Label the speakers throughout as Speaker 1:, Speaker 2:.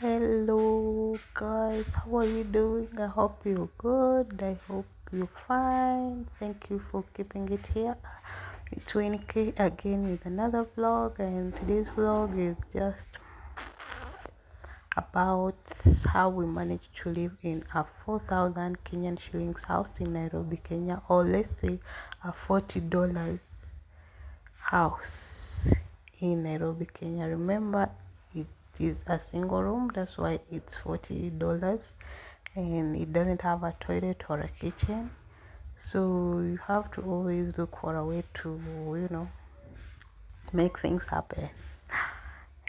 Speaker 1: Hello guys, how are you doing? I hope you're good. I hope you're fine. Thank you for keeping it here. It's 20k again with another vlog, and today's vlog is just about how we managed to live in a 4,000 Kenyan shillings house in Nairobi, Kenya, or let's say a $40 house in Nairobi, Kenya. Remember, it is a single room, that's why it's $40, and it doesn't have a toilet or a kitchen, so you have to always look for a way to make things happen.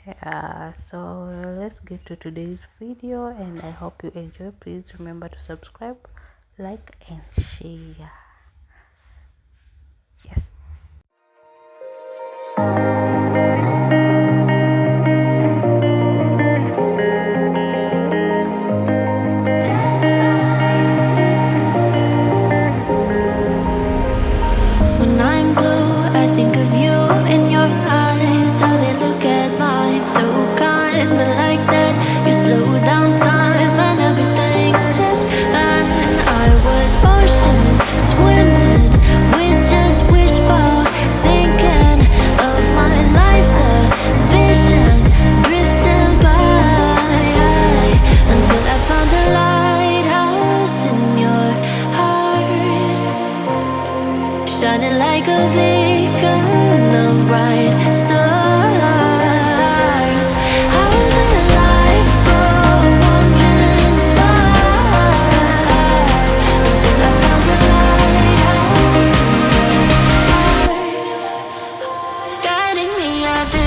Speaker 1: Yeah, so let's get to today's video, and I hope you enjoy. Please remember to subscribe, like, and share. Yes.
Speaker 2: When I'm blue, I think of you and your eyes, how they look at mine, so kinda like that. You slow down time and everything's just fine. I was ocean swimming with just wishbone, thinking of my life, the vision drifting by, until I found a lighthouse in your heart, shining like a beacon of bright stars. I was in a lifeboat wandering far, until I found a lighthouse in your heart, guiding me out the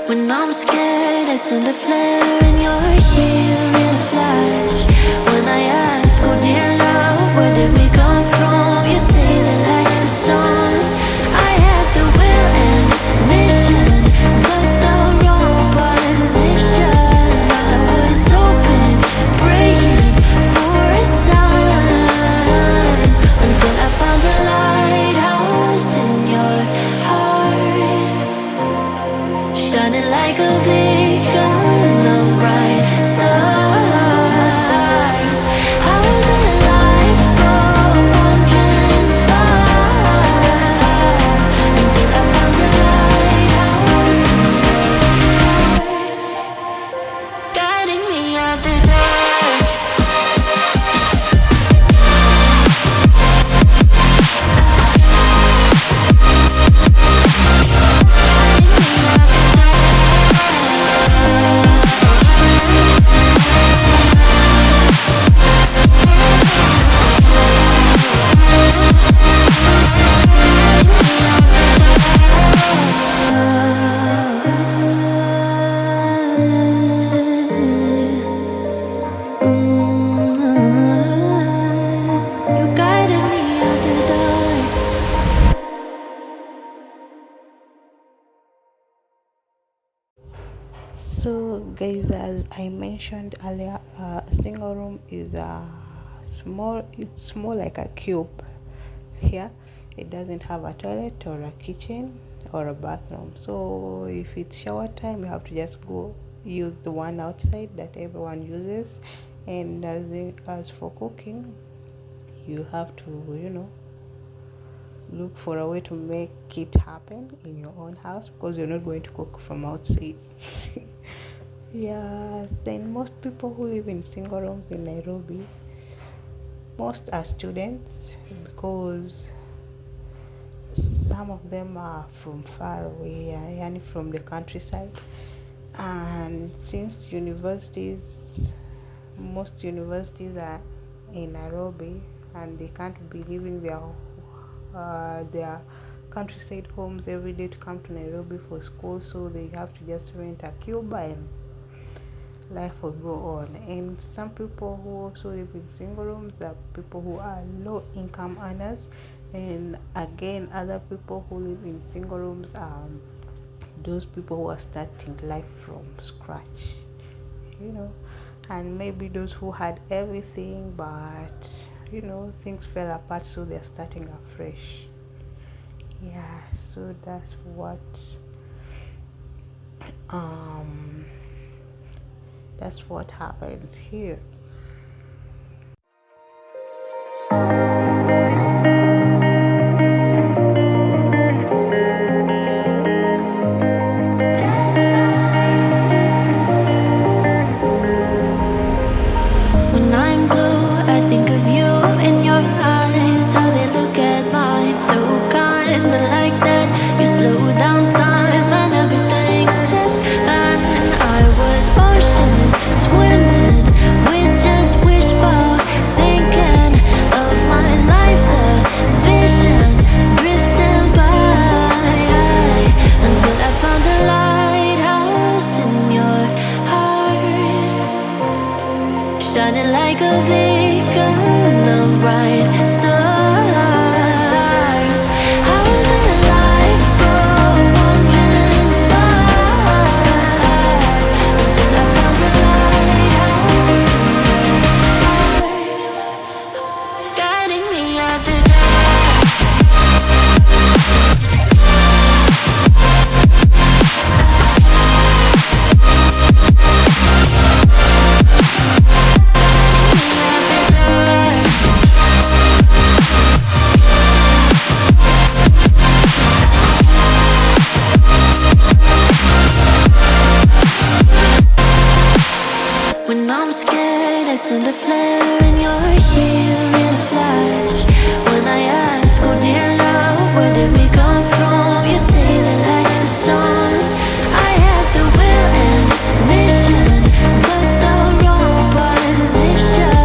Speaker 2: when I'm scared, I send a flare and you're here in a flash. When I ask, oh dear love, where did we come from? You say the light is on. I had the will and mission, but the wrong position. I was hoping, praying for a sign, until I found a lighthouse in your heart, shining like a beacon of bright stars. I was in a lifeboat wandering far, until I found a lighthouse in your heart, guiding me out the dark. You guided me out the dark.
Speaker 1: So guys, as I mentioned earlier, a single room is it's more like a cube. Here it doesn't have a toilet or a kitchen or a bathroom, so if it's shower time, you have to just go use the one outside that everyone uses. And as for cooking, you have to look for a way to make it happen in your own house, because you're not going to cook from outside. Yeah, then most people who live in single rooms in Nairobi, most are students, because some of them are from far away, and from the countryside. And since most universities are in Nairobi, and they can't be leaving their countryside homes every day to come to Nairobi for school, so they have to just rent a cube and life will go on. And some people who also live in single rooms, there are people who are low income earners, and again other people who live in single rooms are those people who are starting life from scratch, and maybe those who had everything, but things fell apart, so they're starting afresh. Yeah, so um that's what happens here.
Speaker 2: When I'm blue, I think of you and your eyes, how they look at mine, so kinda like that. You slow down time and everything's just fine. I was ocean swimming with just wishbone, thinking of my life, the vision drifting by, until I found a lighthouse in your heart, shining like a beacon of bright stars. How did life go wandering far, until I found a lighthouse in your heart, guiding me out the dark. When I'm scared, I send a flare and you're here in a flash. When I ask, oh dear love, where did we come from? You say the light is on. I had the will and mission, but the wrong position.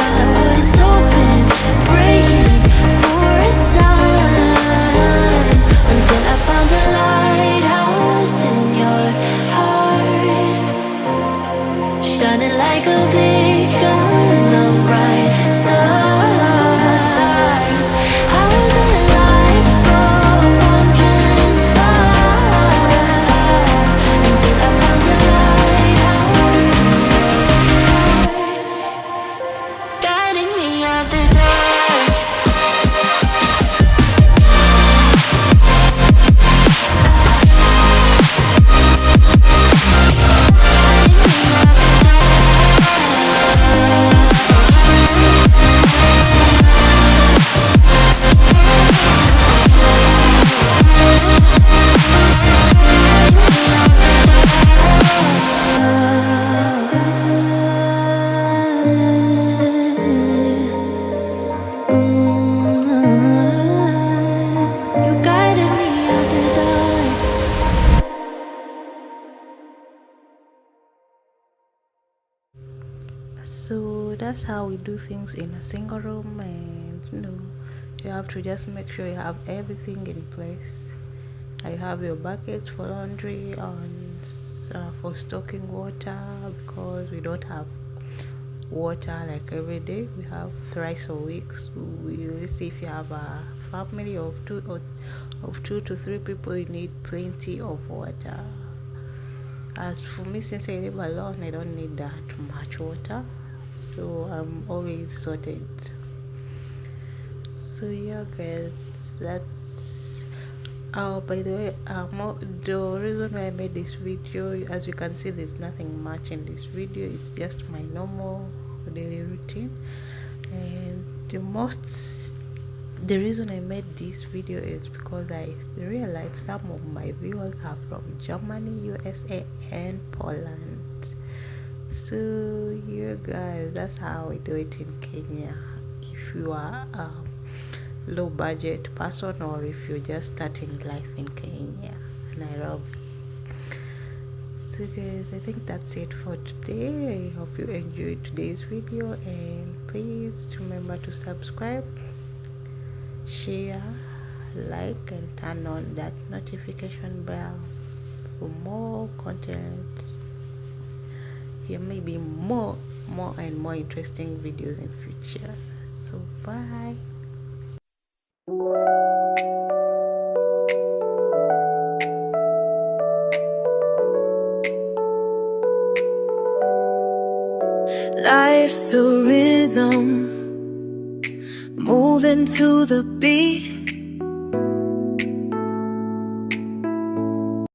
Speaker 2: I was hoping, praying for a sign, until I found a lighthouse in your heart, shining like a beacon of bright stars. How did life go wandering far, until I found a lighthouse in your heart, guiding me out the dark. You guided me out the dark.
Speaker 1: So that's how we do things in a single room, and you have to just make sure you have everything in place. You have your buckets for laundry, and for stocking water, because we don't have water like every day. We have thrice a week. So let's see, if you have a family of two to three people, you need plenty of water. As for me, since I live alone, I don't need that much water, so I'm always sorted. So yeah, guys, that's by the way, the reason why I made this video, as you can see, there's nothing much in this video. It's just my normal daily routine, and the reason I made this video is because I realized some of my viewers are from Germany, USA, and Poland. So you guys, that's how we do it in Kenya. If you are low budget person, or if you're just starting life in Kenya, Nairobi. So guys, I think that's it for today. I hope you enjoyed today's video, and please remember to subscribe, share, like, and turn on that notification bell for more content. here maybe more and more interesting videos in future. So bye.
Speaker 2: Life's a rhythm, moving to the beat.